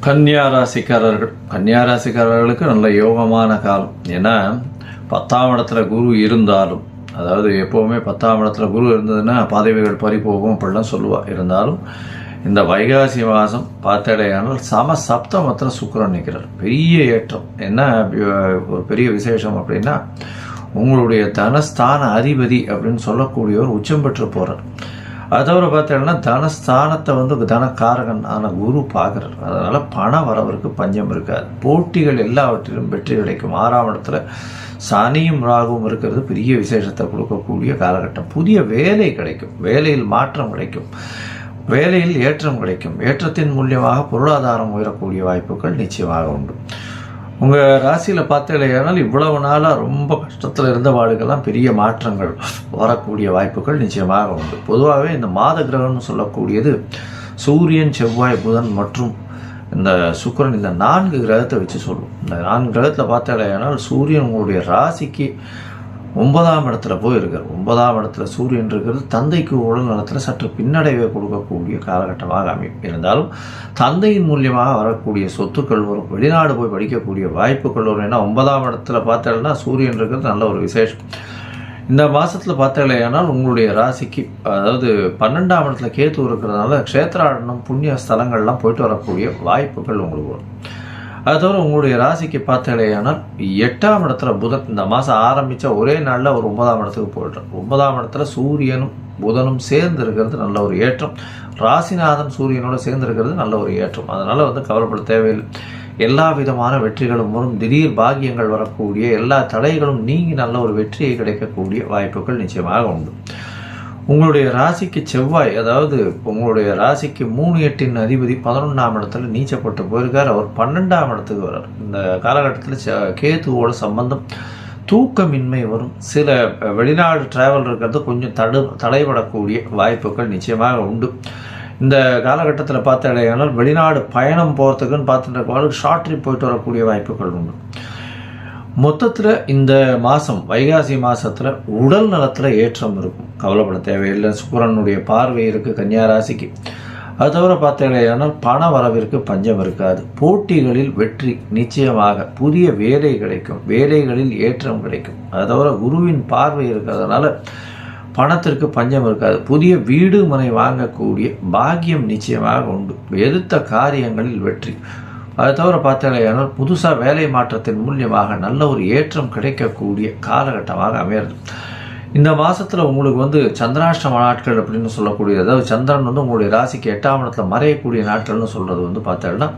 கன்னியாராசிக்காரர்களுக்கு நல்ல யோகமான காலம். ஏன்னா 10ஆம் இடத்துல குரு இருந்தாலும், அதாவது எப்போவுமே 10ஆம் இடத்துல குரு இருந்ததுன்னா பதவிகள் பறிபோகும் அப்படிலாம் சொல்லுவாள். இருந்தாலும் இந்த வைகாசி மாதம் பார்த்தடையானால் சப்தமத்தில் சுக்கிரன் நிற்கிறார். பெரிய ஏற்றம். என்ன ஒரு பெரிய விசேஷம் அப்படின்னா, உங்களுடைய தனஸ்தான அதிபதி அப்படின்னு சொல்லக்கூடியவர் உச்சம் பெற்று போகிறார். அது தவிர பார்த்தீங்கன்னா தனஸ்தானத்தை தனக்காரகன் ஆன குரு பார்க்குறார். அதனால் பண வரவருக்கு பஞ்சம் இருக்காது. போட்டிகள் எல்லாவற்றிலும் வெற்றி கிடைக்கும். 6ஆம் இடத்துல சனியும் ராகுவும் இருக்கிறது பெரிய விசேஷத்தை கொடுக்கக்கூடிய காலகட்டம். புதிய வேலை கிடைக்கும். வேலையில் மாற்றம் கிடைக்கும். வேலையில் ஏற்றம் கிடைக்கும். ஏற்றத்தின் மூலியமாக பொருளாதாரம் உயரக்கூடிய வாய்ப்புகள் நிச்சயமாக உண்டு. உங்கள் ராசியில் பார்த்தீங்கன்னா இவ்வளவு நாளாக ரொம்ப கஷ்டத்தில் இருந்த வாடுகள்லாம் பெரிய மாற்றங்கள் வரக்கூடிய வாய்ப்புகள் நிச்சயமாக உண்டு. பொதுவாகவே இந்த மாத கிரகம்னு சொல்லக்கூடியது சூரியன், செவ்வாய், புதன் மற்றும் இந்த சுக்கிரன், இந்த 4 கிரகத்தை வச்சு சொல்லுவோம். இந்த 4 கிரகத்தில் பார்த்தீங்கன்னா சூரியன் உங்களுடைய ராசிக்கு 9ஆம் இடத்துல போய் இருக்கார். 9ஆம் இடத்துல சூரியன் இருக்கிறது தந்தைக்கு உடல் நலத்தில் சற்று பின்னடைவை கொடுக்கக்கூடிய காலகட்டமாக அமையும். இருந்தாலும் தந்தையின் மூலியமாக வரக்கூடிய சொத்துக்கள் வரும். வெளிநாடு போய் படிக்கக்கூடிய வாய்ப்புகள் வரும். ஏன்னா 9ஆம் இடத்துல பார்த்தீங்கன்னா சூரியன் இருக்கிறது நல்ல ஒரு விசேஷம். இந்த மாதத்தில் பார்த்தீங்கன்னா உங்களுடைய ராசிக்கு, அதாவது 12ஆம் இடத்துல கேத்து இருக்கிறதுனால க்ஷேத்ராடனம் புண்ணிய ஸ்தலங்கள்லாம் போயிட்டு வரக்கூடிய வாய்ப்புகள் உங்களுக்கு வரும். அது தவிர உங்களுடைய ராசிக்கு பார்த்தீங்கன்னா 8ஆம் இடத்துல புதன் இந்த மாதம் ஆரம்பித்த ஒரே நாளில் ஒரு 9ஆம் இடத்துக்கு போய்ட்றோம். 9ஆம் இடத்துல சூரியனும் புதனும் சேர்ந்து இருக்கிறது நல்ல ஒரு ஏற்றம். ராசிநாதன் சூரியனோட சேர்ந்து இருக்கிறது நல்ல ஒரு ஏற்றம். அதனால் கவலைப்பட தேவையில்லை. எல்லா விதமான வெற்றிகளும் வரும். திடீர் பாக்கியங்கள் வரக்கூடிய, எல்லா தடைகளும் நீங்கி நல்ல ஒரு வெற்றியை கிடைக்கக்கூடிய வாய்ப்புகள் நிச்சயமாக உண்டு. உங்களுடைய ராசிக்கு செவ்வாய், அதாவது உங்களுடைய ராசிக்கு 3-8 அதிபதி 11ஆம் இடத்துல நீச்சப்பட்டு போயிருக்கார். அவர் 12ஆம் இடத்துக்கு வர்றார். இந்த காலகட்டத்தில் கேத்துவோட சம்பந்தம், தூக்கமின்மை வரும். சில வெளிநாடு டிராவல் இருக்கிறது கொஞ்சம் தடைபடக்கூடிய வாய்ப்புகள் நிச்சயமாக உண்டு. இந்த காலகட்டத்தில் பார்த்தீங்கன்னா வெளிநாடு பயணம் போகிறதுக்குன்னு பார்த்துட்டு ஷார்ட் ட்ரிப் போயிட்டு வரக்கூடிய வாய்ப்புகள் உண்டு. மொத்தத்தில் இந்த மாதம் வைகாசி மாதத்தில் உடல் நலத்தில் ஏற்றம் இருக்கும். கவலைப்பட தேவையில்லை. சுக்கிரனுடைய பார்வை இருக்குது கன்னியாராசிக்கு. அது தவிர பார்த்தீங்கன்னா பண வரவிற்கு பஞ்சம் இருக்காது. போட்டிகளில் வெற்றி நிச்சயமாக. புதிய வேலை கிடைக்கும். வேலைகளில் ஏற்றம் கிடைக்கும். அது தவிர குருவின் பார்வை இருக்கிறதுனால பணத்திற்கு பஞ்சம் இருக்காது. புதிய வீடு மனை வாங்கக்கூடிய பாக்கியம் நிச்சயமாக உண்டு. எடுத்த காரியங்களில் வெற்றி. அது தவிர பார்த்தீங்கன்னா புதுசாக வேலை மாற்றத்தின் மூலியமாக நல்ல ஒரு ஏற்றம் கிடைக்கக்கூடிய காலகட்டமாக அமையிறது. இந்த மாதத்தில் உங்களுக்கு சந்திராஷ்டம நாட்கள் அப்படின்னு சொல்லக்கூடியது, அதாவது சந்திரன் உங்களுடைய ராசிக்கு 8ஆம் இடத்துல மறையக்கூடிய நாட்கள்னு சொல்கிறது பார்த்தீங்கன்னா